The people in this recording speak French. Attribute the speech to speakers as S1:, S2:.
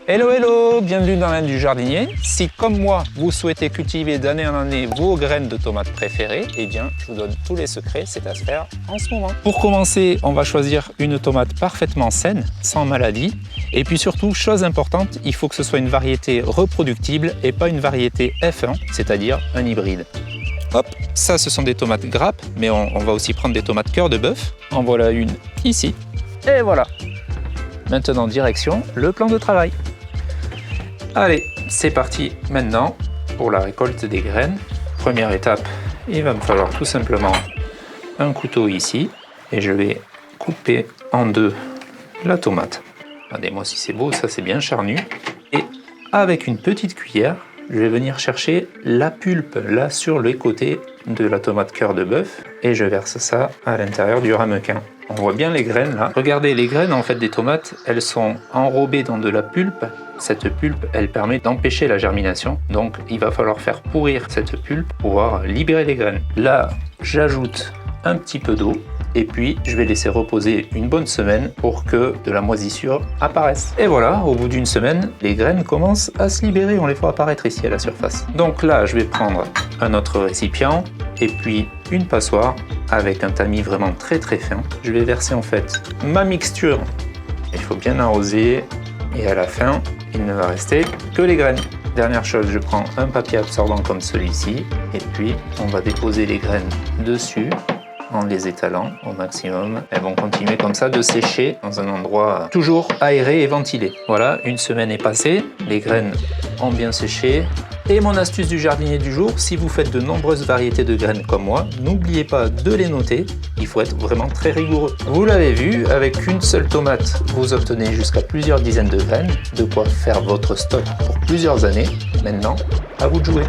S1: Hello hello, bienvenue dans l'Inde du jardinier. Si comme moi, vous souhaitez cultiver d'année en année vos graines de tomates préférées, eh bien je vous donne tous les secrets, c'est à se faire en ce moment. Pour commencer, on va choisir une tomate parfaitement saine, sans maladie. Et puis surtout, chose importante, il faut que ce soit une variété reproductible et pas une variété F1, c'est-à-dire un hybride. Hop, ça ce sont des tomates grappes, mais on va aussi prendre des tomates cœur de bœuf. En voilà une ici. Et voilà. Maintenant, direction le plan de travail. Allez, c'est parti maintenant pour la récolte des graines. Première étape, il va me falloir tout simplement un couteau ici et je vais couper en deux la tomate. Regardez-moi si c'est beau, ça c'est bien charnu. Et avec une petite cuillère, je vais venir chercher la pulpe là sur les côtés de la tomate cœur de bœuf et je verse ça à l'intérieur du ramequin. On voit bien les graines là. Regardez, les graines en fait des tomates, elles sont enrobées dans de la pulpe. Cette pulpe, elle permet d'empêcher la germination. Donc il va falloir faire pourrir cette pulpe pour pouvoir libérer les graines. Là, j'ajoute un petit peu d'eau et puis je vais laisser reposer une bonne semaine pour que de la moisissure apparaisse. Et voilà, au bout d'une semaine, les graines commencent à se libérer. On les voit apparaître ici à la surface. Donc là, je vais prendre un autre récipient et puis une passoire avec un tamis vraiment très fin. Je vais verser en fait ma mixture. Il faut bien arroser et à la fin, il ne va rester que les graines. Dernière chose, je prends un papier absorbant comme celui-ci et puis on va déposer les graines dessus en les étalant au maximum. Elles vont continuer comme ça de sécher dans un endroit toujours aéré et ventilé. Voilà, une semaine est passée, les graines ont bien séché. Et mon astuce du jardinier du jour, si vous faites de nombreuses variétés de graines comme moi, n'oubliez pas de les noter, il faut être vraiment très rigoureux. Vous l'avez vu, avec une seule tomate, vous obtenez jusqu'à plusieurs dizaines de graines, de quoi faire votre stock pour plusieurs années. Maintenant, à vous de jouer.